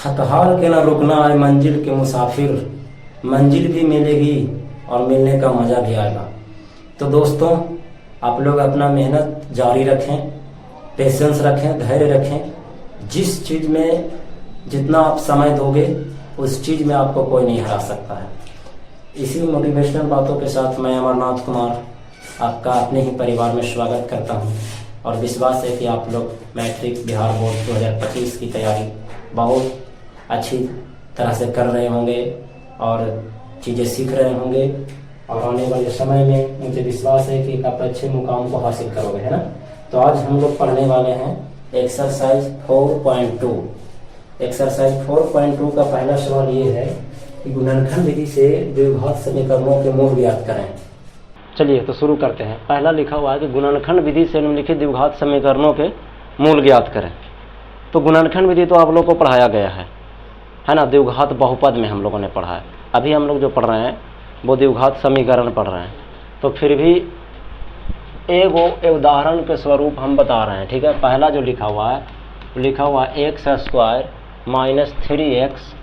थकहार के ना रुकना है मंजिल के मुसाफिर, मंजिल भी मिलेगी और मिलने का मज़ा भी आएगा। तो दोस्तों, आप लोग अपना मेहनत जारी रखें, पेशेंस रखें, धैर्य रखें। जिस चीज़ में जितना आप समय दोगे उस चीज़ में आपको कोई नहीं हरा सकता है। इसी मोटिवेशनल बातों के साथ मैं अमरनाथ कुमार आपका अपने ही परिवार में स्वागत करता हूं और विश्वास है कि आप लोग मैट्रिक बिहार बोर्ड 2025 की तैयारी बहुत अच्छी तरह से कर रहे होंगे और चीज़ें सीख रहे होंगे और आने वाले समय में मुझे विश्वास है कि आप अच्छे मुकाम को हासिल करोगे, है ना। तो आज हम लोग पढ़ने वाले हैं एक्सरसाइज 4.2। एक्सरसाइज 4.2 का पहला सवाल ये है कि गुणनखंड विधि से द्विघात समीकरणों के मूल ज्ञात करें। चलिए तो शुरू करते हैं। पहला लिखा हुआ है कि गुणनखंड विधि से निम्नलिखित द्विघात समीकरणों के मूल ज्ञात करें। तो गुणनखंड विधि तो आप लोगों को पढ़ाया गया है ना। द्विघात बहुपद में हम लोगों ने पढ़ा है। अभी हम लोग जो पढ़ रहे हैं वो द्विघात समीकरण पढ़ रहे हैं। तो फिर भी एक उदाहरण के स्वरूप हम बता रहे हैं, ठीक है। पहला जो लिखा हुआ है एक्स स्क्वायर माइनस 3x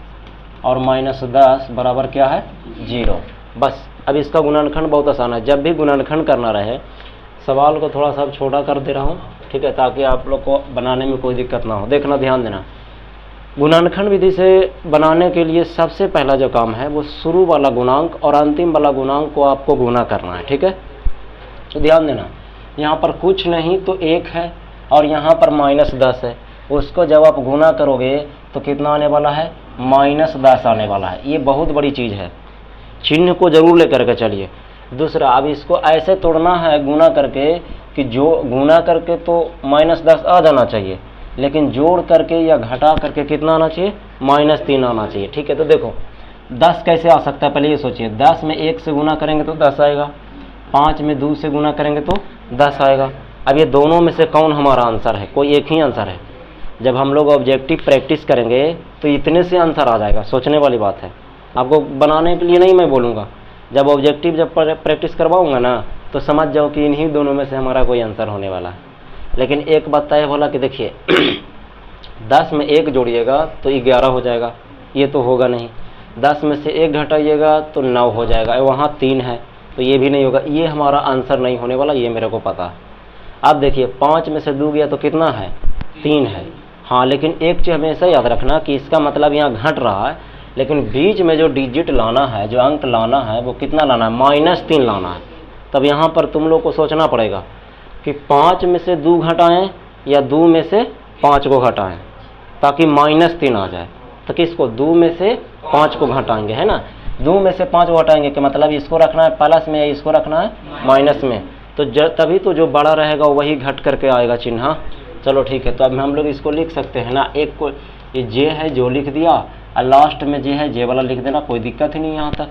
और माइनस 10 बराबर क्या है 0। बस अब इसका गुणनखंड बहुत आसान है। जब भी गुणनखंड करना रहे, सवाल को थोड़ा सा छोटा कर दे रहा हूँ, ठीक है, ताकि आप लोग को बनाने में कोई दिक्कत ना हो। देखना, ध्यान देना। गुणनखंड विधि से बनाने के लिए सबसे पहला जो काम है वो शुरू वाला गुणांक और अंतिम वाला गुणांक को आपको गुणा करना है, ठीक है। तो ध्यान देना, यहाँ पर कुछ नहीं तो 1 है और यहाँ पर माइनस 10 है। उसको जब आप गुणा करोगे तो कितना आने वाला है माइनस 10 आने वाला है। ये बहुत बड़ी चीज़ है, चिन्ह को जरूर लेकर के चलिए। दूसरा, अब इसको ऐसे तोड़ना है गुणा करके कि जो गुणा करके तो माइनस 10 आ जाना चाहिए, लेकिन जोड़ करके या घटा करके कितना आना चाहिए माइनस 3 आना चाहिए, ठीक है। तो देखो 10 कैसे आ सकता है, पहले ये सोचिए। 10 में 1 से गुणा करेंगे तो 10 आएगा, 5 में 2 से गुणा करेंगे तो 10 आएगा। अब ये दोनों में से कौन हमारा आंसर है? कोई एक ही आंसर है। जब हम लोग ऑब्जेक्टिव प्रैक्टिस करेंगे तो इतने से आंसर आ जाएगा। सोचने वाली बात है, आपको बनाने के लिए नहीं मैं बोलूँगा। जब ऑब्जेक्टिव जब प्रैक्टिस करवाऊँगा ना तो समझ जाओ कि इन्हीं दोनों में से हमारा कोई आंसर होने वाला है। लेकिन एक बात तय बोला कि देखिए 10 में 1 जोड़िएगा तो 11 हो जाएगा, ये तो होगा नहीं। 10 में से 1 घटाइएगा तो 9 हो जाएगा, वहाँ 3 है तो ये भी नहीं होगा। ये हमारा आंसर नहीं होने वाला, ये मेरे को पता है। अब देखिए 5 में से 2 गया तो कितना है 3 है। हाँ, लेकिन एक चीज़ हमेशा याद रखना कि इसका मतलब यहाँ घट रहा है, लेकिन बीच में जो डिजिट लाना है, जो अंक लाना है वो कितना लाना है -3 लाना है। तब यहाँ पर तुम लोग को सोचना पड़ेगा कि 5 में से 2 घटाएं या 2 में से 5 को घटाएं ताकि -3 आ जाए। तो किसको 2 में से 5 को घटाएंगे, है ना। 2 में से 5 को घटाएंगे कि मतलब इसको रखना है प्लस में या इसको रखना है माइनस में। तो तभी तो जो बड़ा रहेगा वही घट करके आएगा चिन्ह। चलो ठीक है, तो अब हम लोग इसको लिख सकते हैं ना। एक को ये जे है जो लिख दिया और लास्ट में जे है जे वाला लिख देना, कोई दिक्कत ही नहीं। यहाँ तक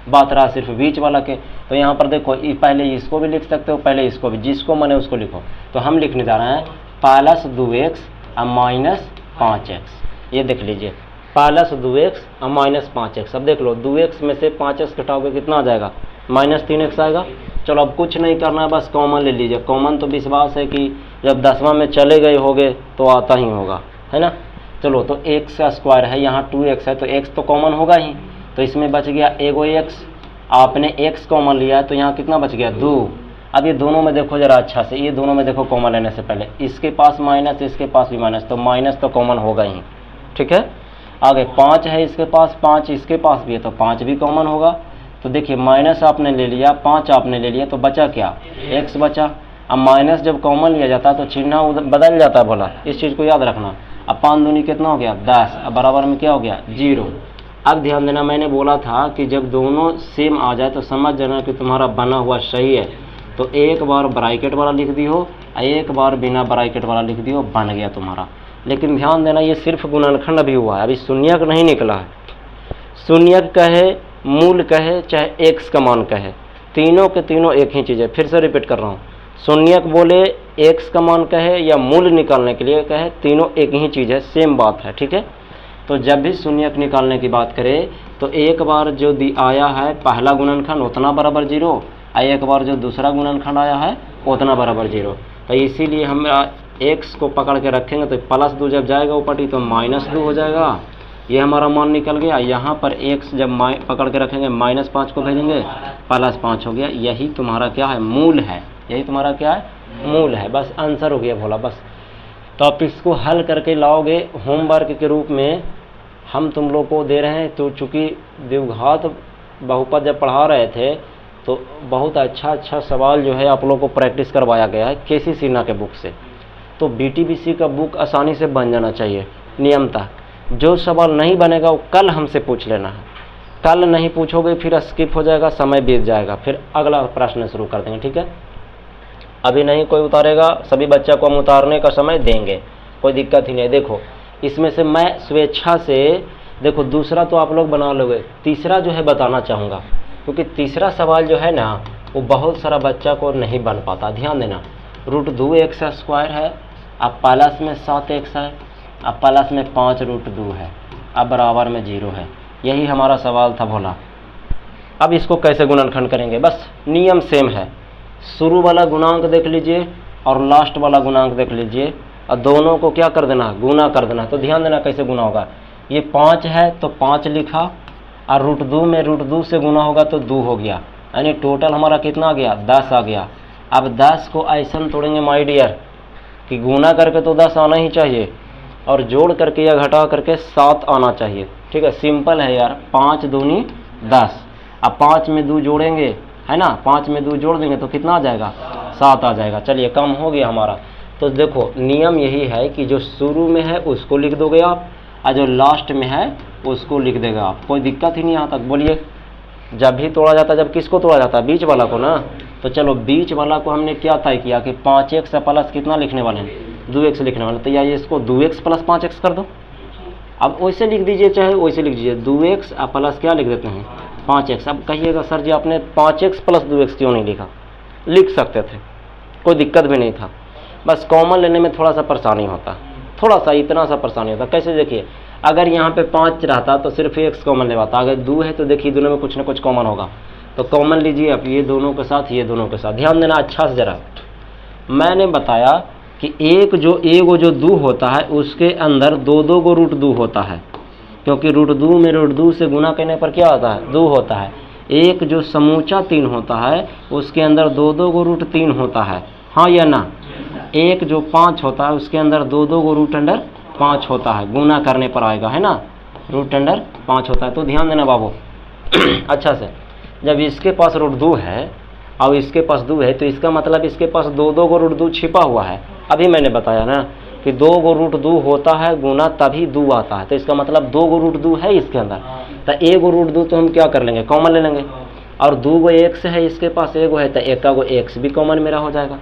बात रहा सिर्फ बीच वाला के। तो यहाँ पर देखो पहले इसको भी लिख सकते हो, पहले इसको भी, जिसको मने उसको लिखो। तो हम लिखने जा रहे हैं प्लस 2x और माइनस 5x। ये देख लीजिए, प्लस 2x और माइनस 5x। अब देख लो 2x में से 5x घटाओगे कितना आ जाएगा -3x आएगा। चलो अब कुछ नहीं करना है, बस कॉमन ले लीजिए। कॉमन तो विश्वास है कि जब 10वां में चले गए होगे तो आता ही होगा, है ना। चलो तो x का स्क्वायर है, यहाँ 2x है तो x तो कॉमन होगा ही। तो इसमें बच गया एगो x, आपने x कॉमन लिया तो यहाँ कितना बच गया 2। अब ये दोनों में देखो जरा अच्छा से, ये दोनों में देखो कॉमन लेने से पहले इसके पास माइनस, इसके पास भी माइनस, तो माइनस तो कॉमन होगा ही, ठीक है। आगे 5 है इसके पास, 5 इसके पास भी है तो 5 भी कॉमन होगा। तो देखिए माइनस आपने ले लिया, 5 आपने ले लिया, तो बचा क्या x बचा। अब माइनस जब कॉमन लिया जाता है तो चिन्ह बदल जाता है, बोला इस चीज़ को याद रखना। अब 5 दूनी कितना हो गया 10, अब बराबर में क्या हो गया 0। अब ध्यान देना, मैंने बोला था कि जब दोनों सेम आ जाए तो समझ जाना कि तुम्हारा बना हुआ सही है। तो एक बार ब्रैकेट वाला लिख दी हो, एक बार बिना ब्रैकेट वाला लिख दी हो, बन गया तुम्हारा। लेकिन ध्यान देना ये सिर्फ गुणनखंड अभी हुआ है, अभी शून्यक नहीं निकला है। शून्यक कहे, मूल कहे, चाहे x का मान कहे, तीनों के तीनों एक ही चीज़ है। फिर से रिपीट कर रहा हूँ, शून्यक बोले, x का मान कहे या मूल निकालने के लिए कहे, तीनों एक ही चीज़ है, सेम बात है, ठीक है। तो जब भी शून्यक निकालने की बात करें तो एक बार जो आया है पहला गुणनखंड उतना बराबर 0, और एक बार जो दूसरा गुणनखंड आया है उतना बराबर 0। तो इसीलिए हम x को पकड़ के रखेंगे तो +2 जब जाएगा ऊपर तो -2 हो जाएगा, ये हमारा मान निकल गया। यहाँ पर x जब पकड़ के रखेंगे -5 को भेजेंगे +5 हो गया। यही तुम्हारा क्या है, मूल है। यही तुम्हारा क्या है, मूल है। बस आंसर हो गया भोला बस। तो आप इसको हल करके लाओगे होमवर्क के रूप में हम तुम लोग को दे रहे हैं। तो चूँकि द्विघात बहुपद जब पढ़ा रहे थे तो बहुत अच्छा सवाल जो है आप लोग को प्रैक्टिस करवाया गया है केसी सिन्हा के बुक से। तो BTBC का बुक आसानी से बन जाना चाहिए नियमतः। जो सवाल नहीं बनेगा वो कल हमसे पूछ लेना है। कल नहीं पूछोगे फिर स्किप हो जाएगा, समय बीत जाएगा, फिर अगला प्रश्न शुरू कर देंगे। ठीक है, अभी नहीं कोई उतारेगा, सभी बच्चा को हम उतारने का समय देंगे, कोई दिक्कत ही नहीं। देखो इसमें से मैं स्वेच्छा से, देखो दूसरा तो आप लोग बना लोगे, तीसरा जो है बताना चाहूँगा, क्योंकि तीसरा सवाल जो है ना वो बहुत सारा बच्चा को नहीं बन पाता। ध्यान देना, √2x² है, अब प्लस में 7x है, अब प्लस में 5 √2 है, अब बराबर में 0 है। यही हमारा सवाल था भोला। अब इसको कैसे गुणनखंड करेंगे, बस नियम सेम है। शुरू वाला गुणांक देख लीजिए और लास्ट वाला गुणांक देख लीजिए और दोनों को क्या कर देना, गुना कर देना। तो ध्यान देना कैसे गुना होगा। ये 5 है तो 5 लिखा और √2 में √2 से गुना होगा तो 2 हो गया, यानी टोटल हमारा कितना आ गया, 10 आ गया। अब 10 को ऐसा तोड़ेंगे माय डियर कि गुना करके तो 10 आना ही चाहिए और जोड़ करके या घटा करके 7 आना चाहिए। ठीक है, सिंपल है यार, 5 दूनी 10। अब 5 में 2 जोड़ेंगे है ना, 5 में 2 जोड़ देंगे तो कितना आ जाएगा, 7 आ जाएगा। चलिए कम हो गया हमारा। तो देखो नियम यही है कि जो शुरू में है उसको लिख दोगे आप और जो लास्ट में है उसको लिख देगा आप, कोई दिक्कत ही नहीं यहाँ तक। बोलिए जब भी तोड़ा जाता है, जब किसको तोड़ा जाता है, बीच वाला को ना। तो चलो बीच वाला को हमने क्या तय किया कि 5x प्लस कितना लिखने वाले हैं, 2x लिखने वाले। तो या इसको 2x + 5x कर दो। अब वैसे लिख दीजिए, चाहे वैसे लिख दीजिए, 2x प्लस क्या लिख देते हैं, 5x। अब कहिएगा सर जी आपने 5x + 2x क्यों नहीं लिखा, लिख सकते थे, कोई दिक्कत भी नहीं था। बस कॉमन लेने में थोड़ा सा परेशानी होता, थोड़ा सा इतना सा परेशानी होता। कैसे देखिए, अगर यहाँ पे 5 रहता तो सिर्फ x कॉमन लेवाता, अगर 2 है तो देखिए दोनों में कुछ ना कुछ कॉमन होगा। तो कॉमन लीजिए आप, ये दोनों के साथ, ये दोनों के साथ। ध्यान देना अच्छा से जरा, मैंने बताया कि एक जो 2 होता है उसके अंदर 2 को √2 होता है, क्योंकि √2 में √2 से गुना करने पर क्या होता है, 2 होता है। एक जो समूचा 3 होता है उसके अंदर 2 को √3 होता है, हाँ या ना। एक जो 5 होता है उसके अंदर 2 को √5 होता है, गुना करने पर आएगा है ना, √5 होता है। तो ध्यान देना बाबू अच्छा से, जब इसके पास √2 है और इसके पास 2 है तो इसका मतलब इसके पास 2 को √2 छिपा हुआ है। अभी मैंने बताया ना कि 2 को √2 होता है गुना तभी 2 आता है, तो इसका मतलब 2 को √2 है इसके अंदर। तो 1 को √2 तो हम क्या कर लेंगे, कॉमन ले लेंगे। और 2 को x है इसके पास, 1 है तो 1 को x भी कॉमन मेरा हो जाएगा।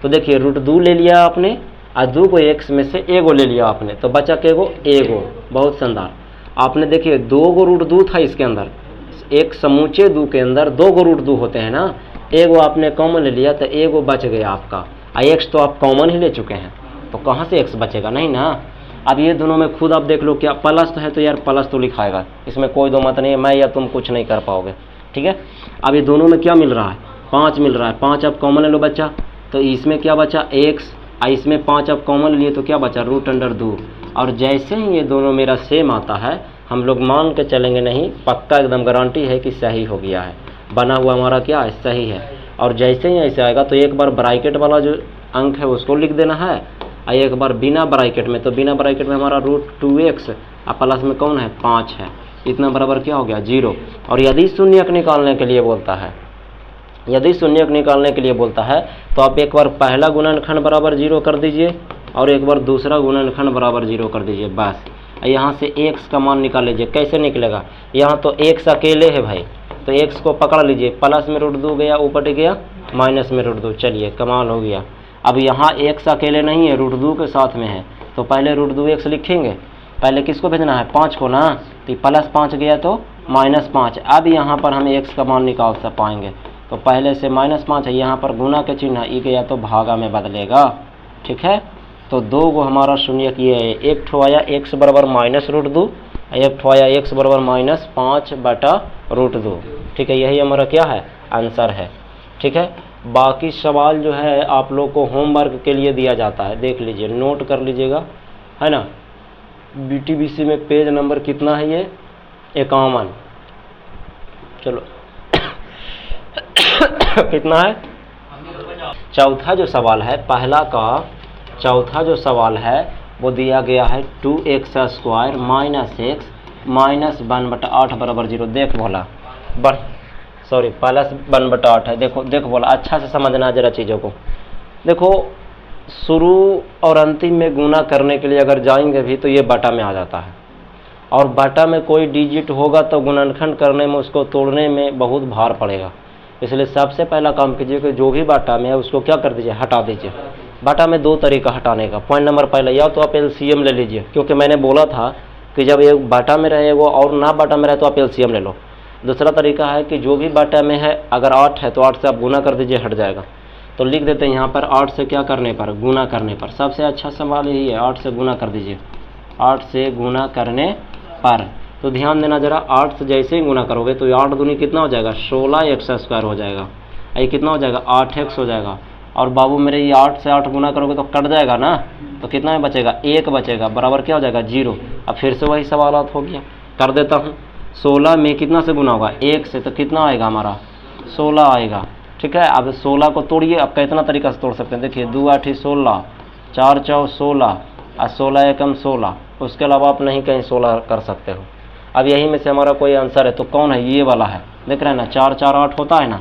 तो देखिए √2 ले लिया आपने और 2 को x में से 1 ले लिया आपने, तो बचा के 1। बहुत शानदार। आपने देखिए 2 को √2 था इसके अंदर, एक समूचे 2 के अंदर 2 को √2 होते हैं ना, 1 आपने कॉमन ले लिया तो 1 बच गया आपका, x तो आप कॉमन ही ले चुके हैं, तो कहाँ से x बचेगा, नहीं ना। अब ये दोनों में खुद आप देख लो, क्या प्लस तो है तो यार प्लस तो लिखाएगा, इसमें कोई दो मत नहीं है, मैं या तुम कुछ नहीं कर पाओगे। ठीक है, अब ये दोनों में क्या मिल रहा है, 5 मिल रहा है। 5 आप कॉमन ले लो बच्चा, तो इसमें क्या बचा x, इसमें 5 आप कॉमन लिए तो क्या बचा √2। और जैसे ही ये दोनों मेरा सेम आता है, हम लोग मान के चलेंगे, नहीं पक्का एकदम गारंटी है कि सही हो गया है, बना हुआ हमारा क्या है, सही है। और जैसे ही ऐसे आएगा तो एक बार ब्रैकेट वाला जो अंक है उसको लिख देना है और एक बार बिना ब्रैकेट में, तो बिना ब्रैकेट में हमारा √2x और प्लस में कौन है, 5 है, इतना बराबर क्या हो गया, 0। और यदि शून्यक निकालने के लिए बोलता है, यदि शून्यक निकालने के लिए बोलता है तो आप एक बार पहला गुणनखंड बराबर 0 कर दीजिए और एक बार दूसरा गुणनखंड बराबर 0 कर दीजिए, बस। यहाँ से x का मान निकाल लीजिए। कैसे निकलेगा, यहाँ तो x अकेले है भाई, तो x को पकड़ लीजिए, प्लस में √2 गया, ऊपर गया माइनस में √2, चलिए कमाल हो गया। अब यहाँ x अकेले नहीं है, √2 के साथ में है, तो पहले √2x लिखेंगे, पहले किसको भेजना है, 5 को ना, तो +5 गया तो -5। अब यहाँ पर हम x का मान निकाल सब पाएंगे, तो पहले से -5 है, यहाँ पर गुना के चिन्ह ई गया तो भागा में बदलेगा। ठीक है, तो 2 को हमारा शून्य किए है, एक ठो आया x बराबर -√2, एक ठो आया x बराबर -5/√2। ठीक है, यही हमारा क्या है, आंसर है। ठीक है, बाकी सवाल जो है आप लोग को होमवर्क के लिए दिया जाता है, देख लीजिए, नोट कर लीजिएगा, है ना। BTBC में पेज नंबर कितना है ये? 51। चलो कितना है? चौथा जो सवाल है, पहला का चौथा जो सवाल है वो दिया गया है 2x² माइनस x माइनस 1/8 बराबर 0। देख बोला सॉरी प्लस 1/8 है। देखो बोला अच्छा से समझना जरा चीज़ों को। देखो शुरू और अंतिम में गुना करने के लिए अगर जाएंगे भी तो ये बटा में आ जाता है, और बटा में कोई डिजिट होगा तो गुणनखंड करने में उसको तोड़ने में बहुत भार पड़ेगा। इसलिए सबसे पहला काम कीजिए कि जो भी बाटा में है उसको क्या कर दीजिए, हटा दीजिए। बाटा में दो तरीका हटाने का। पॉइंट नंबर पहला, या तो आप LCM ले लीजिए, क्योंकि मैंने बोला था कि जब एक बाटा में रहे वो और ना बाटा में रहे तो आप LCM ले लो। दूसरा तरीका है कि जो भी बाटा में है अगर 8 है तो 8 से आप गुना कर दीजिए, हट जाएगा। तो लिख देते हैं यहाँ पर 8 से क्या करने पर, गुना करने पर। सबसे अच्छा सवाल यही है, 8 से गुना कर दीजिए, 8 से गुना करने पर। तो ध्यान देना जरा, 8 से जैसे ही गुना करोगे तो 8 दूनी कितना हो जाएगा, 16x² हो जाएगा। ये कितना हो जाएगा, 8x हो जाएगा। और बाबू मेरे ये 8 से 8 गुना करोगे तो कट जाएगा ना, तो कितना में बचेगा, 1 बचेगा, बराबर क्या हो जाएगा, 0। अब फिर से वही सवालात हो गया, कर देता हूँ। 16 में कितना से गुना होगा, 1 से, तो कितना आएगा हमारा, 16 आएगा। ठीक है, अब 16 को तोड़िए। अब कितना तरीका से तोड़ सकते हैं, देखिए 2 8 16, 4 4 16 और 16 एकम 16। उसके अलावा आप नहीं कहीं 16 कर सकते हो। अब यही में से हमारा कोई आंसर है तो कौन है, ये वाला है। देख रहे हैं ना, 4 4 8 होता है ना।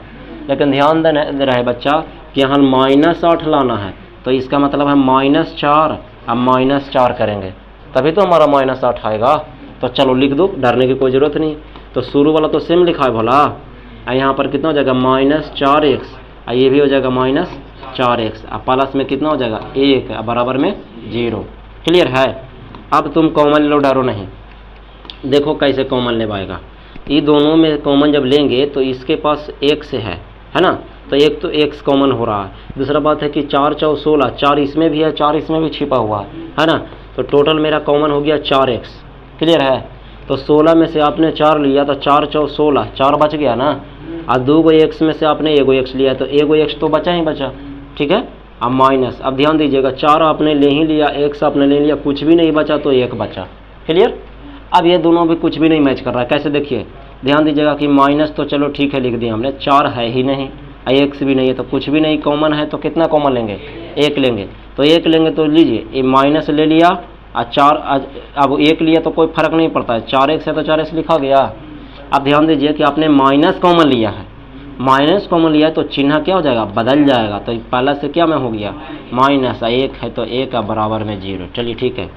लेकिन ध्यान दे रहे बच्चा कि यहाँ -8 लाना है, तो इसका मतलब है -4। अब -4 करेंगे तभी तो हमारा -8 आएगा। तो चलो लिख दो, डरने की कोई ज़रूरत नहीं। तो शुरू वाला तो सेम लिखा है भोला। यहाँ पर कितना हो जाएगा, -4x, ये भी हो जाएगा -4x। अब प्लस में कितना हो जाएगा, 1 बराबर में 0। क्लियर है। अब तुम कॉमन लो, डरो नहीं। देखो कैसे कॉमन ले पाएगा। ये दोनों में कॉमन जब लेंगे तो इसके पास x है ना, तो एक तो x कॉमन हो रहा है। दूसरा बात है कि 4 4 16, 4 इसमें भी है, 4 इसमें भी छिपा हुआ है ना। तो टोटल मेरा कॉमन हो गया 4x। क्लियर है। तो 16 में से आपने 4 लिया तो 4 4 16, 4 बच गया ना। और 2 x में से आपने 1 x लिया तो 1 x तो बचा ही बचा। ठीक है। अब माइनस, अब ध्यान दीजिएगा, 4 आपने ले ही लिया, x आपने ले लिया, कुछ भी नहीं बचा तो 1 बचा। क्लियर। अब ये दोनों भी कुछ भी नहीं मैच कर रहा है। कैसे, देखिए ध्यान दीजिएगा कि माइनस तो चलो ठीक है लिख दिया हमने, 4 है ही नहीं, x भी नहीं है, तो कुछ भी नहीं कॉमन है। तो कितना कॉमन लेंगे, 1 लेंगे। तो 1 लेंगे तो लीजिए, ये माइनस ले लिया और 4, अब 1 लिया तो कोई फर्क नहीं पड़ता है, 4x है तो 4x लिखा गया। अब ध्यान दीजिए कि आपने माइनस कॉमन लिया है, माइनस कॉमन लिया है तो चिन्ह क्या हो जाएगा, बदल जाएगा। तो पहला से क्या में हो गया, माइनस, 1 है तो 1 का बराबर में 0। चलिए ठीक है,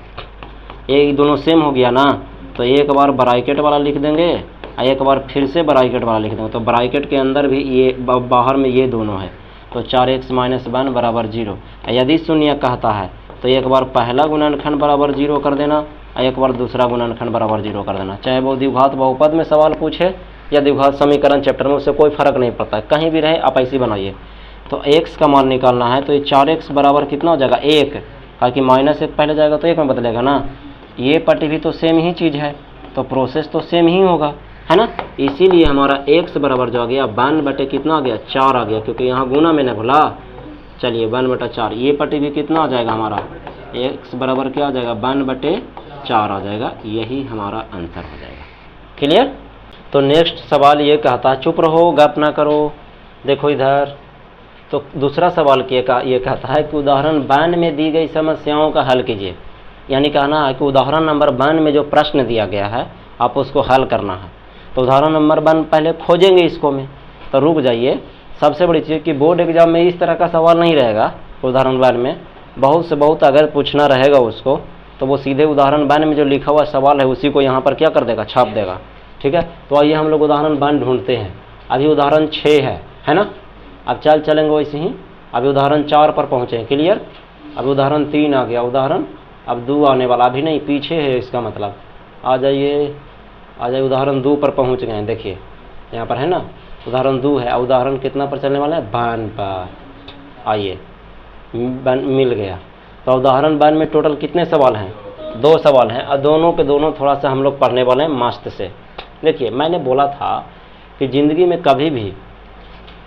ये दोनों सेम हो गया ना। तो एक बार ब्रैकेट वाला लिख देंगे और एक बार फिर से ब्रैकेट वाला लिख देंगे। तो ब्रैकेट के अंदर भी ये, बाहर में ये दोनों है। तो 4x - 1 बराबर 0। यदि शून्य कहता है तो एक बार पहला गुणनखंड बराबर 0 कर देना और एक बार दूसरा गुणनखंड बराबर 0 कर देना। चाहे वो द्विघात बहुपद में सवाल पूछे या द्विघात समीकरण चैप्टर में, उससे कोई फर्क नहीं पड़ता है, कहीं भी रहे आप ऐसे बनाइए। तो x का मान निकालना है तो ये 4x बराबर कितना हो जाएगा, 1, ताकि -1 पहले जाएगा तो 1 में बदलेगा ना। ये पट्टी भी तो सेम ही चीज़ है, तो प्रोसेस तो सेम ही होगा, है ना। इसीलिए हमारा x बराबर जो आ गया 1 कितना आ गया, 4 आ गया, क्योंकि यहाँ गुना मैंने बोला। चलिए 1/4, ये पट्टी भी कितना आ जाएगा हमारा, x बराबर क्या आ जाएगा, 1/4 आ जाएगा। यही हमारा आंसर हो जाएगा। क्लियर। तो नेक्स्ट सवाल ये कहता है, चुप रहो गप ना करो, देखो इधर। तो दूसरा सवाल ये कहता है कि उदाहरण 92 में दी गई समस्याओं का हल कीजिए। यानी कहना है कि उदाहरण नंबर 92 में जो प्रश्न दिया गया है आप उसको हल करना है। तो उदाहरण नंबर 1 पहले खोजेंगे इसको में, तो रुक जाइए। सबसे बड़ी चीज़ कि बोर्ड एग्जाम में इस तरह का सवाल नहीं रहेगा। उदाहरण 92 में बहुत से बहुत अगर पूछना रहेगा उसको, तो वो सीधे उदाहरण 92 में जो लिखा हुआ सवाल है उसी को यहाँ पर क्या कर देगा, छाप देगा। ठीक है। तो आइए हम लोग उदाहरण 92 ढूंढते हैं। अभी उदाहरण 6 है ना। अब चलेंगे वैसे ही। अभी उदाहरण 4 पर पहुँचे। क्लियर। अभी उदाहरण 3 आ गया, उदाहरण अब 2 आने वाला, अभी नहीं पीछे है, इसका मतलब आ जाइए उदाहरण 2 पर पहुंच गए हैं। देखिए यहाँ पर है ना, उदाहरण 2 है। उदाहरण कितना पर चलने वाला है, 92 पर। आइए मिल गया। तो उदाहरण 92 में टोटल कितने सवाल हैं, 2 सवाल हैं, और दोनों के दोनों थोड़ा सा हम लोग पढ़ने वाले हैं मस्त से। देखिए मैंने बोला था कि ज़िंदगी में कभी भी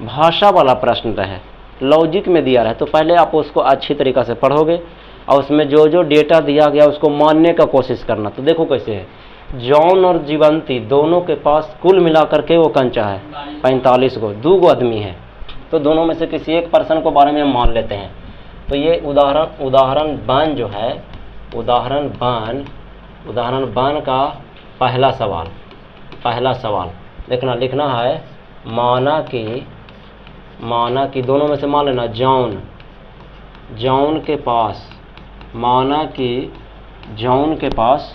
भाषा वाला प्रश्न रहे, लॉजिक में दिया रहे, तो पहले आप उसको अच्छी तरीक़ा से पढ़ोगे, और उसमें जो जो डेटा दिया गया उसको मानने का कोशिश करना। तो देखो कैसे है, जॉन और जीवंती दोनों के पास कुल मिलाकर के वो कंचा है 45 गो, 2 गो आदमी है, तो दोनों में से किसी एक पर्सन को बारे में हम मान लेते हैं। तो ये उदाहरण वन जो है, उदाहरण वन का पहला सवाल देखना, लिखना है माना कि दोनों में से मान लेना जॉन के पास, माना कि जॉन के पास,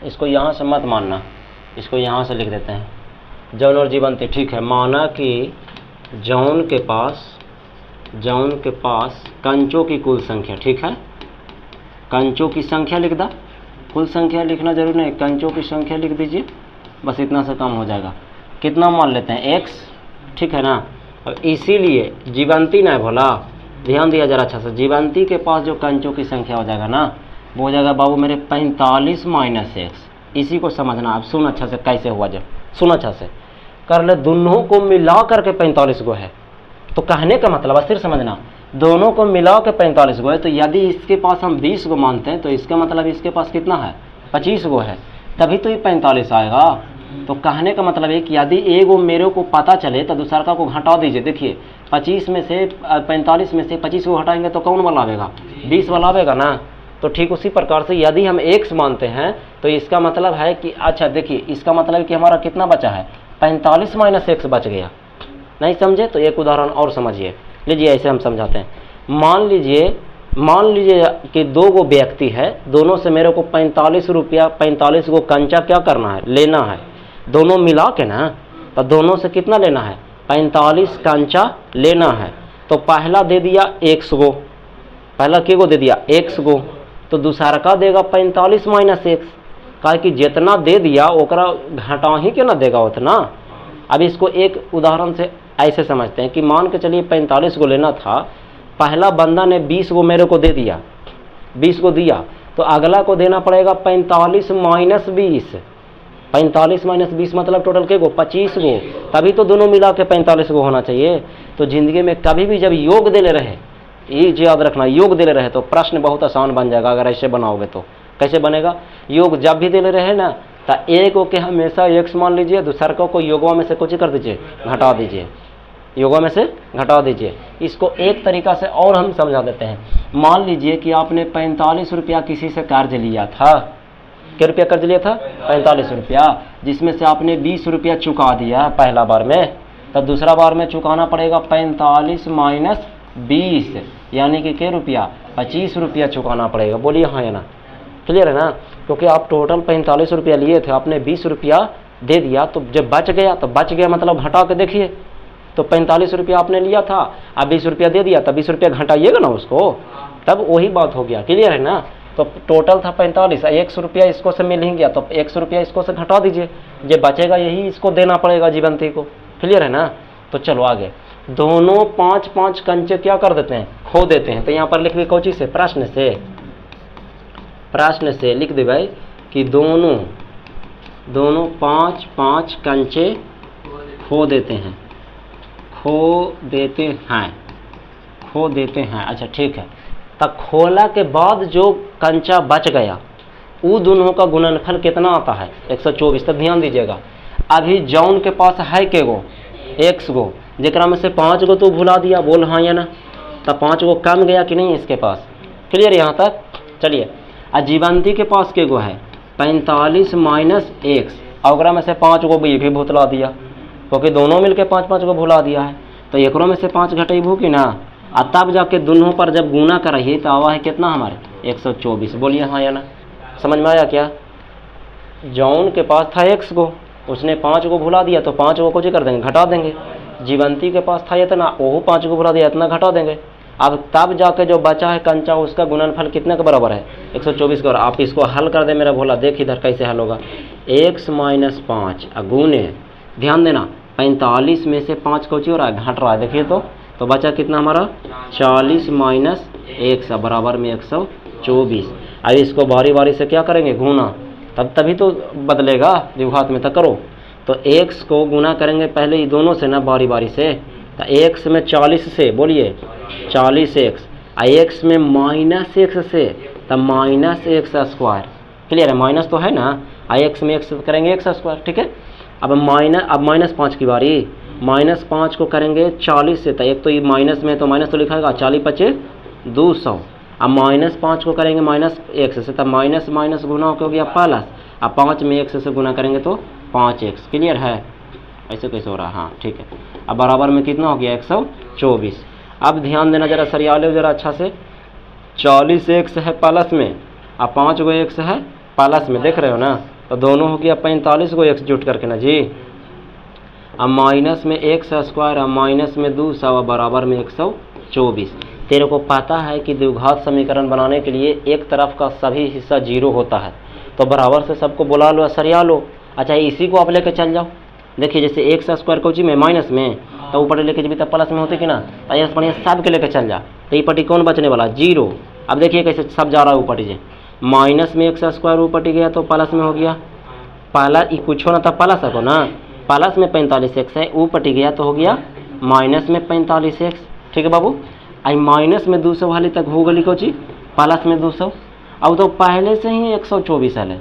इसको यहाँ से मत मानना, इसको यहाँ से लिख देते हैं, जॉन और जीवंती, ठीक है। माना कि जॉन के पास कंचों की कुल संख्या, ठीक है, कंचों की संख्या लिख दा, कुल संख्या लिखना जरूर नहीं, कंचों की संख्या लिख दीजिए, बस इतना से कम हो जाएगा। कितना मान लेते हैं, x, ठीक है ना। और इसीलिए जीवंती ना भोला, ध्यान दिया जरा अच्छा से, जीवंती के पास जो कंचों की संख्या हो जाएगा ना, वो हो जाएगा बाबू मेरे 45 माइनस x। इसी को समझना, आप सुन अच्छा से कैसे हुआ, जब सुन अच्छा से कर ले, दोनों को मिला करके 45 गो है। तो कहने का मतलब सिर्फ समझना, दोनों को मिला के 45 गो है, तो यदि इसके पास हम 20 गो मानते हैं तो इसका मतलब इसके पास कितना है, 25 गो है, तभी तो ये 45 आएगा। तो कहने का मतलब है कि यदि एक वो मेरे को पता चले तो दूसरा का को घटा दीजिए। देखिए 45 में से 25 को हटाएंगे तो कौन वाला आवेगा, 20 वाला आवेगा ना। तो ठीक उसी प्रकार से यदि हम x मानते हैं तो इसका मतलब है कि, अच्छा देखिए इसका मतलब है कि हमारा कितना बचा है, 45 माइनस x बच गया। नहीं समझे तो एक उदाहरण और समझिए, लीजिए ऐसे हम समझाते हैं। मान लीजिए कि 2 गो व्यक्ति है, दोनों से मेरे को 45 रुपया, 45 गो कंचा क्या करना है, लेना है, दोनों मिला के ना। तो दोनों से कितना लेना है, 45 कंचा लेना है। तो पहला दे दिया 100 गो, पहला के गो दे दिया 100 गो, तो दूसरा का देगा 45 माइनस x, कहा कि जितना दे दिया ओकरा घटा ही के ना देगा उतना। अब इसको एक उदाहरण से ऐसे समझते हैं कि मान के चलिए 45 गो लेना था, पहला बंदा ने 20 गो मेरे को दे दिया, 20 गो दिया, तो अगला को देना पड़ेगा 45 माइनस 20। 45 माइनस 20 मतलब टोटल के गो, 25 गो, तभी तो दोनों मिला के 45 गो होना चाहिए। तो जिंदगी में कभी भी जब योग दे ले रहे, ये याद रखना, योग दे ले रहे तो प्रश्न बहुत आसान बन जाएगा अगर ऐसे बनाओगे तो। कैसे बनेगा, योग जब भी दे ले रहे ना तो एक को के हमेशा x मान लीजिए, दूसरा को योगवा में से कुछ कर दीजिए, घटा दीजिए, योगा में से घटा दीजिए। इसको एक तरीका से और हम समझा देते हैं। मान लीजिए कि आपने 45 रुपया किसी से कर्ज लिया था, क्या रुपया कर्ज लिया था, 45 रुपया, जिसमें से आपने 20 रुपया चुका दिया पहला बार में, तब दूसरा बार में चुकाना पड़ेगा 45 माइनस 20, यानी कि क्या रुपया, 25 रुपया चुकाना पड़ेगा। बोलिए हाँ या ना, क्लियर है ना। क्योंकि आप टोटल 45 रुपया लिए थे, आपने 20 रुपया दे दिया, तो जब बच गया तो बच गया मतलब घटा के देखिए, तो 45 रुपया आपने लिया था, अब 20 रुपया दे दिया, तब 20 रुपया घटाइएगा ना उसको, तब वही बात हो गया। क्लियर है ना। तो टोटल था 45, 100 रुपया इसको से मिल ही गया, तो 100 रुपया इसको से घटा दीजिए, जो बचेगा यही इसको देना पड़ेगा जीवंती को। क्लियर है ना। तो चलो आगे, दोनों 5-5 कंचे क्या कर देते हैं, खो देते हैं। तो यहाँ पर लिख दी कौची से, प्रश्न से लिख दे भाई कि दोनों 5-5 कंचे खो देते हैं, खो देते हैं। अच्छा ठीक है, तब खोला के बाद जो कंचा बच गया वो दोनों का गुणनफल कितना आता है, 124। तब ध्यान दीजिएगा, अभी जॉन के पास है के गो, 100 गो, जेकरा में से 5 गो तो भुला दिया, बोल हाँ या ना। तब 5 गो कम गया कि नहीं इसके पास। क्लियर यहाँ तक। चलिए, जीवंती के पास के गो है 45 माइनस 1, और में से 5 गो भी भुतला दिया, क्योंकि दोनों मिलके 5-5 गो भुला दिया है। तो एकरों में से 5 घटेबू कि ना, और तब जाके दोनों पर जब गुना कराइए तो आवा है कितना हमारे, 124। बोलिए हाँ या ना। समझ में आया क्या। जॉन के पास था 100 गो, उसने 5 गो भुला दिया, तो 5 गो कुछ कर देंगे, घटा देंगे। जीवंती के पास था इतना, वो 5 गो भुला दिया, इतना घटा देंगे। अब तब जाके जो बचा है कंचा, उसका गुणनफल कितने के बराबर है, 124 का। आप इसको हल कर दे मेरा भोला, देख इधर कैसे हल होगा। x माइनस 5 गुने, ध्यान देना 45 में से 5 कोची हो रहा है, घट रहा है, देखिए तो बचा कितना हमारा 40 माइनस 1 बराबर में 124। अब इसको बारी बारी से क्या करेंगे, गुना, तभी तो बदलेगा, द्विघात में तो करो। तो x को गुना करेंगे पहले ही दोनों से ना, बारी बारी से। तो x में 40 से, बोलिए 40x, एक्स में माइनस एक्स से तब माइनस एक्स स्क्वायर, क्लियर है, माइनस तो है ना, एक्स में एक्स करेंगे एक्स स्क्वायर, ठीक है। अब माइनस 5 की बारी, माइनस 5 को करेंगे 40 से, तो एक तो ये माइनस में तो माइनस तो लिखाएगा, 40 पचे 200। अब माइनस 5 को करेंगे माइनस एक्स से, तब माइनस माइनस गुना हो गया प्लस, अब 5 में एक्स से गुना करेंगे तो 5x, क्लियर है, ऐसे कैसे हो रहा है, हाँ ठीक है। अब बराबर में कितना हो गया 124। अब ध्यान देना जरा, सरिया लो जरा अच्छा से, 40x है प्लस में, अब 5 गो x है प्लस में, देख रहे हो ना, तो दोनों हो गया 45 गो x जुट करके ना जी। अब माइनस में एक्स स्क्वायर, अब माइनस में 200, बराबर में 124। तेरे को पता है कि द्विघात समीकरण बनाने के लिए एक तरफ का सभी हिस्सा 0 होता है, तो बराबर से सबको बुला लो, सरिया लो। अच्छा इसी को आप लेके चल जाओ, देखिए जैसे एक्स स्क्वायर को में माइनस में, तो ऊपर लेके जब तब प्लस में होते कि ना, तो ये बढ़िया सब के लेके चल जा, तो ये पट्टी कौन बचने वाला 0। अब देखिए कैसे सब जा रहा है ऊपर, जे माइनस में एक्स स्क्वायर ऊपर गया तो प्लस में हो गया, पहला कुछ ना था प्लस को ना, प्लस में 45x है, ऊपर गया तो हो गया माइनस में 45x, ठीक है बाबू। आई माइनस में 200 वाली तक हो गई कोची प्लस में 200, अब तो पहले से ही 124 है,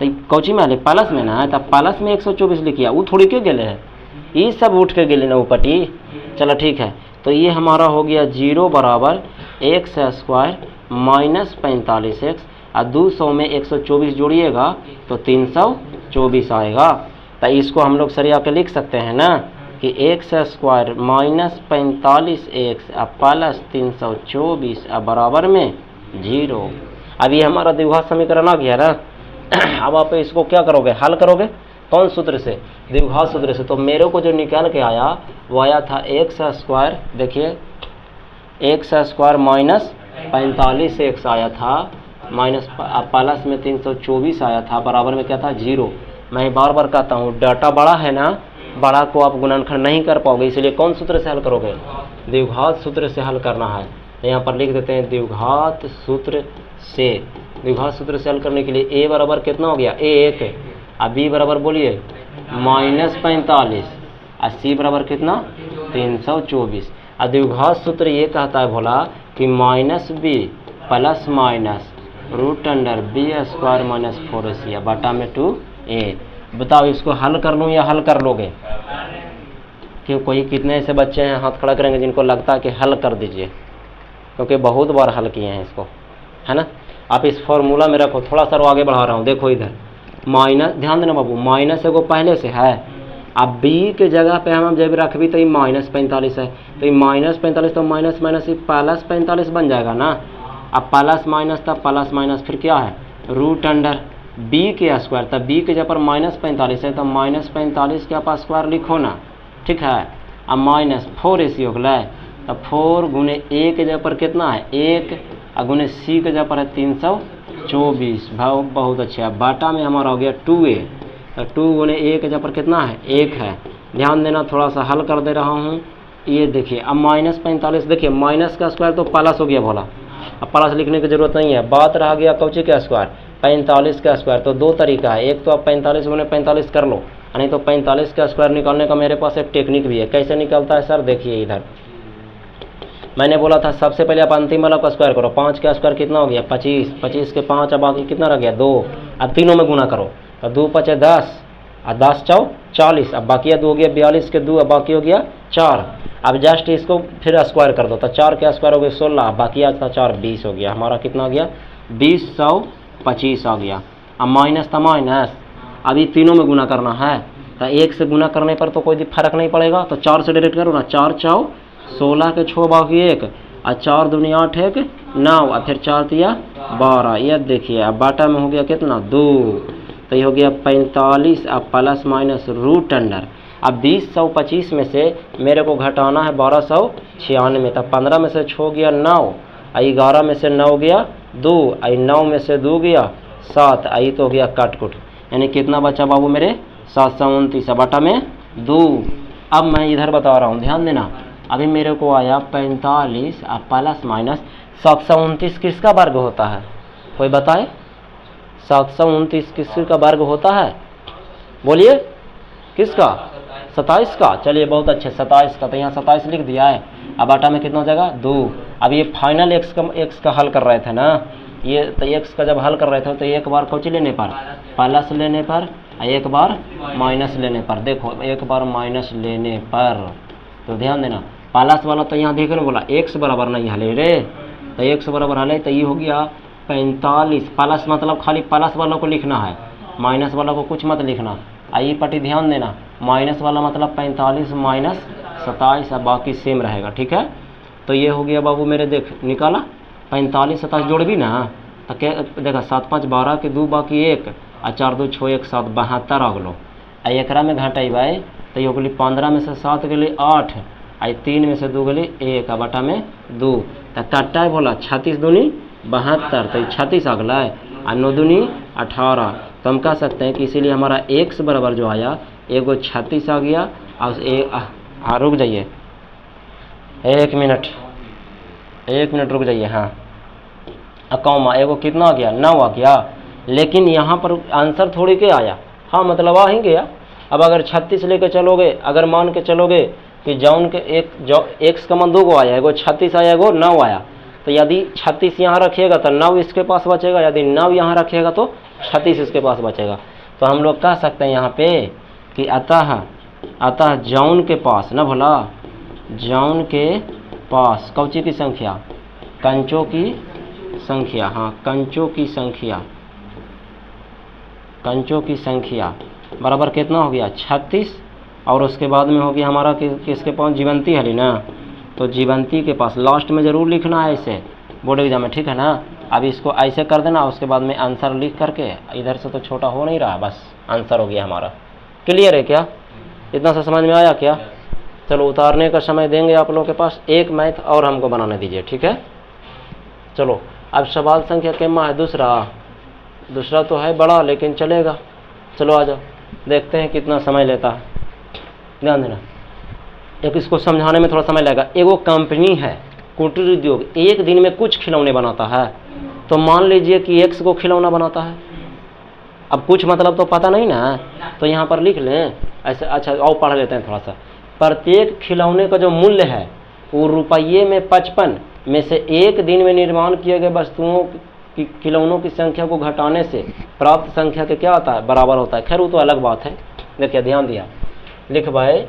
तो कोची में आले प्लस में ना, तब प्लस में 124 लिखिया, वो थोड़ी के गेले है, ये सब उठ के गेले ना ऊपटी। चलो ठीक है, तो ये हमारा हो गया 0 बराबर एक्स स्क्वायर माइनस 45x, और 200 में 124 जोड़िएगा तो 324 आएगा। तो इसको हम लोग सरिया के लिख सकते हैं ना कि x square minus 45x plus 324 बराबर में 0। अब ये हमारा द्विघात समीकरण आ गया ना। अब आप इसको क्या करोगे, हल करोगे कौन सूत्र से, द्विघात सूत्र से। तो मेरे को जो निकाल के आया वो आया था एक्स स्क्वायर, देखिए एक्स स्क्वायर माइनस 45x आया था, माइनस प्लस में 324 आया था, बराबर में क्या था 0। मैं बार बार कहता हूँ डाटा बड़ा है ना, बड़ा को आप गुणनखंड नहीं कर पाओगे, इसलिए कौन सूत्र से हल करोगे, द्विघात सूत्र से हल करना है। तो यहाँ पर लिख देते हैं द्विघात सूत्र से। द्विघात सूत्र से हल करने के लिए a बराबर कितना हो गया, a1, अब b बराबर बोलिए -45, और c बराबर कितना 324। और द्विघात सूत्र ये कहता है भोला कि -b plus minus root under b² - 4ac बटा में 2a। बताओ इसको हल कर लूँ या हल कर लोगे, कि कोई कितने ऐसे बच्चे हैं हाथ खड़ा करेंगे जिनको लगता है कि हल कर दीजिए, क्योंकि बहुत बार हल किए हैं इसको, है ना। आप इस फॉर्मूला में रखो, थोड़ा सा आगे बढ़ा रहा हूँ, देखो इधर माइनस, ध्यान देना बाबू, माइनस एगो पहले से है, अब b के जगह पे हम जब रख भी तो ये -45 है, तो ये -45 तो माइनस माइनस प्लस 45 बन जाएगा ना। अब प्लस माइनस था प्लस माइनस फिर क्या है रूट अंडर b के स्क्वायर, तब b के जगह पर -45 है तो -45 के आप स्क्वायर लिखो ना, ठीक है। अब -4ac हो गया, तब 4 गुने a के जगह पर कितना है 1, और गुने c के जगह पर है 324, भाव बहुत अच्छा है। बाटा में हमारा हो गया 2a, तो 2 गुने a के जगह पर कितना है 1 है। ध्यान देना, थोड़ा सा हल कर दे रहा हूँ, ये देखिए अब -45, देखिए माइनस का स्क्वायर तो प्लस हो गया भोला, अब प्लस लिखने की जरूरत नहीं है, बात रह गया कौची का स्क्वायर 45 का स्क्वायर। तो दो तरीका है, एक तो आप 45 गुने 45 कर लो, नहीं तो 45 का स्क्वायर निकालने का मेरे पास एक टेक्निक भी है। कैसे निकलता है सर, देखिए इधर मैंने बोला था सबसे पहले आप अंतिम वाला का स्क्वायर करो, 5 का स्क्वायर कितना हो गया 25, 25 के 5, अब बाकी कितना रह गया 2, अब तीनों में गुना करो, तो 2 × 5 = 10, और 10 × 4 = 40, अब बाकी 2 हो गया 42 के 2, अब बाकी हो गया 4। अब जस्ट इसको फिर स्क्वायर कर दो, तो 4 के स्क्वायर हो गया 16, बाकी आज था 4 20 हो गया, हमारा कितना हो गया 2025 आ गया। अब माइनस था माइनस, अभी तीनों में गुना करना है, तो 1 से गुना करने पर तो कोई फर्क नहीं पड़ेगा, तो 4 से डायरेक्ट करो ना, 4 × 4 = 16 के 6 बाकी 1, और 4 दूनी 8 1 9, और फिर 4 × 3 = 12। ये देखिए अब बाटा में हो गया कितना 2, तो ये हो गया 45 अब प्लस माइनस रूट अंडर। अब 2025 में से मेरे को घटाना है 1296, तब 15 में से 6 गया 9, 11 में से 9 गया 2, 9 में से 2 गया 7, आई तो हो गया काट कुट, यानी कितना बचा बाबू मेरे 729 बटा में 2। अब मैं इधर बता रहा हूँ, ध्यान देना, अभी मेरे को आया 45 अब प्लस माइनस 729 किसका वर्ग होता है, कोई बताए 729 किसका वर्ग होता है, बोलिए किसका 27 का। चलिए बहुत अच्छे 27 का, तो यहाँ 27 लिख दिया है। अब आटा में कितना हो जाएगा 2, अब ये फाइनल एक्स का हल कर रहे थे ना, ये तो एक्स का जब हल कर रहे थे तो एक बार कौची लेने पर प्लस लेने पर, एक बार माइनस लेने पर। देखो एक बार माइनस लेने पर तो ध्यान देना प्लस वाला तो यहाँ देखो ना बोला एक्स बराबर नहीं हले रे, तो एक्स बराबर हले तो ये हो गया 45। प्लस मतलब खाली प्लस वालों को लिखना है, माइनस वाला को कुछ मत लिखना। आई पट्टी ध्यान देना, माइनस वाला मतलब 45 माइनस 27, अब बाकी सेम रहेगा। ठीक है, तो ये हो गया बाबू मेरे, देख निकाला 45 27 जोड़ भी ना तो क्या देखा 7 5 12 के 2 बाकी 1 और 4 2 6 1 7 72 आ गलो। आ एकरा में घटेबै तो ये गली 15 में से 7 गली 8 आई 3 में से 2 गली 1 बटा में 2 तो कट्टा बोला 36 दूनी 72 तो 36 आ गला और 9 दूनी 18। तो हम कह सकते हैं कि इसीलिए हमारा x बराबर जो आया एगो 36 आ गया। और रुक जाइए 1 मिनट रुक जाइए। हाँ कौमा एगो कितना आ गया 9 आ गया, लेकिन यहाँ पर आंसर थोड़ी के आया, हाँ मतलब आ ही गया। अब अगर 36 लेके चलोगे, अगर मान के चलोगे कि जौन के एक्स का मान 2 गो आया, एगो 36 आया एगो 9 आया, तो यदि 36 यहाँ रखिएगा तो 9 इसके पास बचेगा, यदि 9 यहाँ रखिएगा तो 36 इसके पास बचेगा। तो हम लोग कह सकते हैं यहाँ पे कि अतः जौन के पास ना भला, जौन के पास कौची की संख्या, कंचों की संख्या, हाँ कंचों की संख्या बराबर कितना हो गया 36, और उसके बाद में हो गया हमारा किसके पास जीवंती है ना, तो जीवंती के पास लास्ट में ज़रूर लिखना है ऐसे बोर्ड एग्जाम में, ठीक है ना। अब इसको ऐसे कर देना, उसके बाद में आंसर लिख करके, इधर से तो छोटा हो नहीं रहा, बस आंसर हो गया हमारा। क्लियर है क्या, इतना सा समझ में आया क्या? चलो उतारने का समय देंगे आप लोगों के पास, एक मैथ और हमको बनाने दीजिए, ठीक है। चलो अब सवाल संख्या कितना है, दूसरा तो है बड़ा लेकिन चलेगा। चलो आ जाओ देखते हैं कितना समय लेता है, ध्यान देना। एक इसको समझाने में थोड़ा समय लगेगा। एगो कंपनी है कुटीर उद्योग, एक दिन में कुछ खिलौने बनाता है, तो मान लीजिए कि एक्स को खिलौना बनाता है। अब कुछ मतलब तो पता नहीं ना, तो यहाँ पर लिख लें ऐसे। अच्छा और पढ़ लेते हैं थोड़ा सा। प्रत्येक खिलौने का जो मूल्य है वो रुपये में 55 में से एक दिन में निर्माण किए गए वस्तुओं की खिलौनों की संख्या को घटाने से प्राप्त संख्या के क्या होता है, बराबर होता है। खैर वो तो अलग बात है। देखिए ध्यान दिया, लिख भाई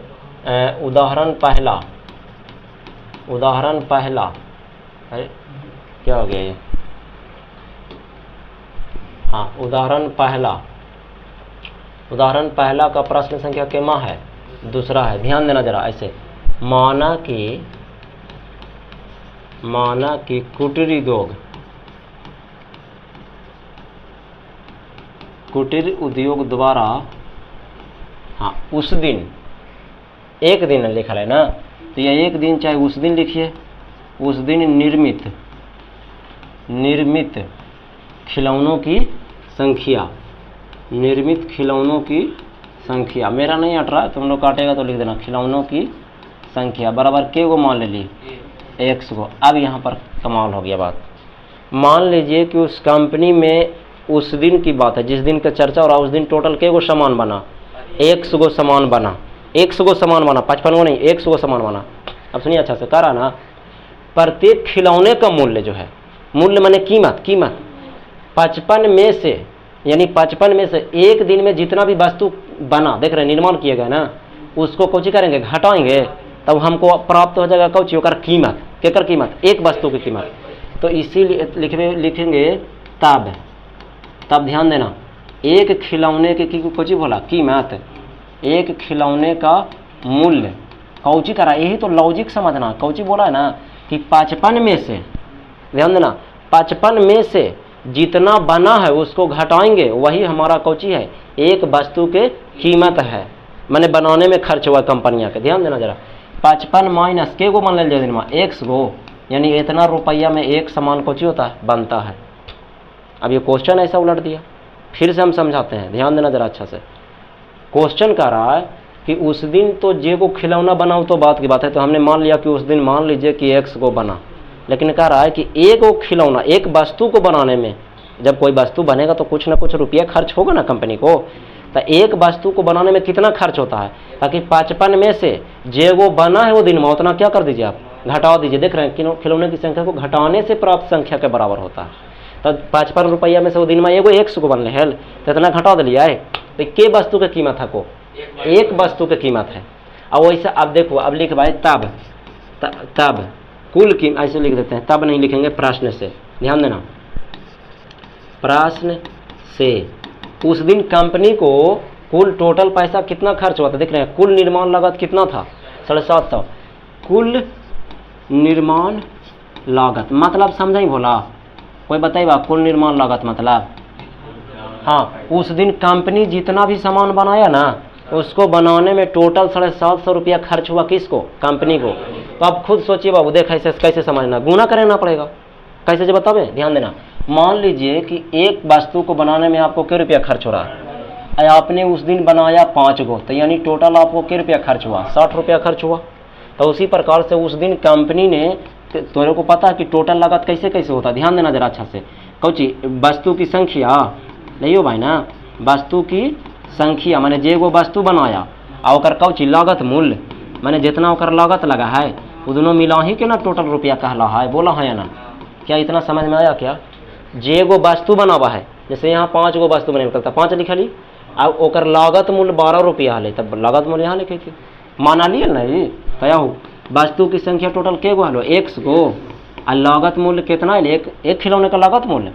उदाहरण पहला, अरे क्या हो गया ये, हाँ उदाहरण पहला का प्रश्न संख्या कितना है, दूसरा है। ध्यान देना जरा ऐसे, माना कि कुटीर उद्योग द्वारा, हाँ उस दिन, एक दिन लिखा है ना, तो यह एक दिन चाहे उस दिन लिखिए, उस दिन निर्मित खिलौनों की संख्या, मेरा नहीं हट रहा है, तुम लोग काटेगा तो लिख देना, खिलौनों की संख्या बराबर के को मान ले ली एक्स को। अब यहाँ पर कमाल हो गया बात। मान लीजिए कि उस कंपनी में उस दिन की बात है, जिस दिन का चर्चा हो रहा, उस दिन टोटल के को सामान बना, 100 गो सामान बना, 100 गो सामान बना, 55 गो नहीं, 100 गो सामान बना। अब सुनिए अच्छा से, कह रहा ना प्रत्येक खिलौने का मूल्य जो है, मूल्य माने कीमत 55 में से, यानी 55 में से एक दिन में जितना भी वस्तु बना, देख रहे निर्माण किया गया ना, उसको कोची करेंगे, घटाएंगे, तब हमको प्राप्त हो जाएगा कोची होकर कीमत, केकर कीमत, एक वस्तु की कीमत। तो इसीलिए लिखेंगे तब ध्यान देना, एक खिलौने के कोची बोला कीमत, एक खिलौने का मूल्य कौची करा, यही तो लॉजिक समझना। कौची बोला है ना कि 55 में से, ध्यान देना 55 में से जितना बना है उसको घटाएंगे, वही हमारा कौची है, एक वस्तु के कीमत है, मैंने बनाने में खर्च हुआ कंपनियां के। ध्यान देना जरा, 55 माइनस के को मान लीजिए दिन में 100 गो, यानी इतना रुपया में एक सामान कौची होता है, बनता है। अब ये क्वेश्चन ऐसा उलट दिया, फिर से हम समझाते हैं, ध्यान देना जरा अच्छा से। क्वेश्चन कह रहा है कि उस दिन तो जे को खिलौना बनाओ तो बात की बात है, तो हमने मान लिया कि उस दिन मान लीजिए कि 100 को बना, लेकिन कह रहा है कि एक वो खिलौना, एक वस्तु को बनाने में, जब कोई वस्तु बनेगा तो कुछ ना कुछ रुपया खर्च होगा ना कंपनी को, तो एक वस्तु को बनाने में कितना खर्च होता है, ताकि 55 में से जे वो बना है वो दिन में उतना क्या कर दीजिए आप, घटाओ दीजिए, देख रहे हैं खिलौने की संख्या को घटाने से प्राप्त संख्या के बराबर होता है। तो 55 रुपया में से वो दिन में एगो 100 को बनले है तो इतना घटा दिलिया है, तो के वस्तु के कीमत है को एक वस्तु के कीमत है। अब वैसे अब देखो, अब लिख भाई तब कुल कीमत, ऐसे लिख देते हैं, तब नहीं लिखेंगे, प्रश्न से, ध्यान देना, प्रश्न से उस दिन कंपनी को कुल टोटल पैसा कितना खर्च हुआ था, देख रहे हैं कुल निर्माण लागत कितना था 750। कुल निर्माण लागत मतलब समझाई भोला, कोई बताइएगा कुल निर्माण लागत मतलब? हाँ, उस दिन कंपनी जितना भी सामान बनाया ना उसको बनाने में टोटल 750 रुपया खर्च हुआ, किसको? कंपनी को। तो आप खुद सोचिए बाबू, देख ऐसे कैसे समझना, गुना करना पड़ेगा, कैसे जो बतावे, ध्यान देना। मान लीजिए कि एक वस्तु को बनाने में आपको क्या रुपया खर्च हो रहा है, आपने उस दिन बनाया 5 गो, तो यानी टोटल आपको क्या रुपया खर्च हुआ? 60 रुपया खर्च हुआ। तो उसी प्रकार से उस दिन कंपनी ने, तुम्हारे को पता है कि टोटल लागत कैसे कैसे होता है, ध्यान देना जरा अच्छा से। कौची वस्तु की संख्या नहीं हो भाई ना, वस्तु की संख्या माने जे गो वस्तु बनाया और ओकर कौची लागत मूल्य माने जितना ओकर लागत लगा है वो दोनों मिला ही के ना टोटल रुपया कहला है, बोला है या ना? क्या इतना समझ में आया क्या? जे गो वस्तु बनावा है, जैसे यहाँ 5 गो वस्तु बने निकलता 5 लिखा ली, अब ओकर लागत मूल्य 12 रुपया है, तब लागत मूल्य यहाँ लिखे थे, माना लिए नहीं क्या हो? वस्तु की संख्या टोटल के गो हलो 100 गो, और लागत मूल्य कितना है? एक खिलौने का लागत मूल्य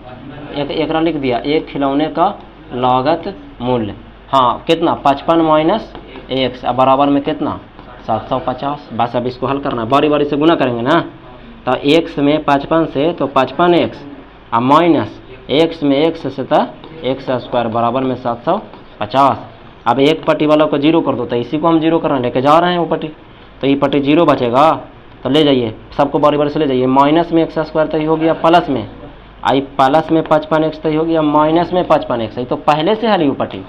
एक लिख दिया, एक खिलौने का लागत मूल्य, हाँ कितना? 55 माइनस 1 बराबर में कितना? 750। बस अब इसको हल करना, बारी बारी से गुना करेंगे ना। तो 1 में 55 से तो 55x और माइनस 1 में 1 से तो 1 स्क्वायर बराबर में 750। अब एक पट्टी वाला को जीरो कर दो, तो इसी को हम जीरो करने लेके जा रहे हैं वो पट्टी, तो ये पट्टी जीरो बचेगा, तो ले जाइए सबको बारी बारी से ले जाइए। माइनस में 1 स्क्वायर तो ही हो गया प्लस में, आई प्लस में 55x तो ही हो गया माइनस में 55x, तो पहले से हली वो पट्टी,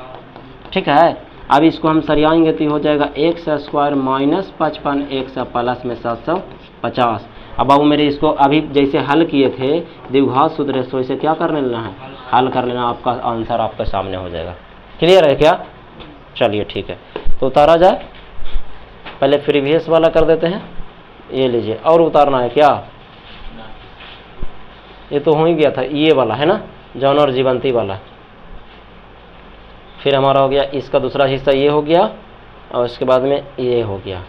ठीक है। अब इसको हम सरियाएंगे तो हो जाएगा 1 स्क्वायर माइनस 55x प्लस में 750। अब बाबू मेरे इसको अभी जैसे हल किए थे द्विघात सूत्र से, वैसे क्या कर लेना है, हल कर लेना, आपका आंसर आपके सामने हो जाएगा। क्लियर है क्या? चलिए ठीक है, तो उतारा जाए, पहले प्रीवियस वाला कर देते हैं, ये लीजिए, और उतारना है क्या? ये तो हो ही गया था, ये वाला है ना, जौन और जीवंती वाला। फिर हमारा हो गया इसका दूसरा हिस्सा ये हो गया, और उसके बाद में ये हो गया।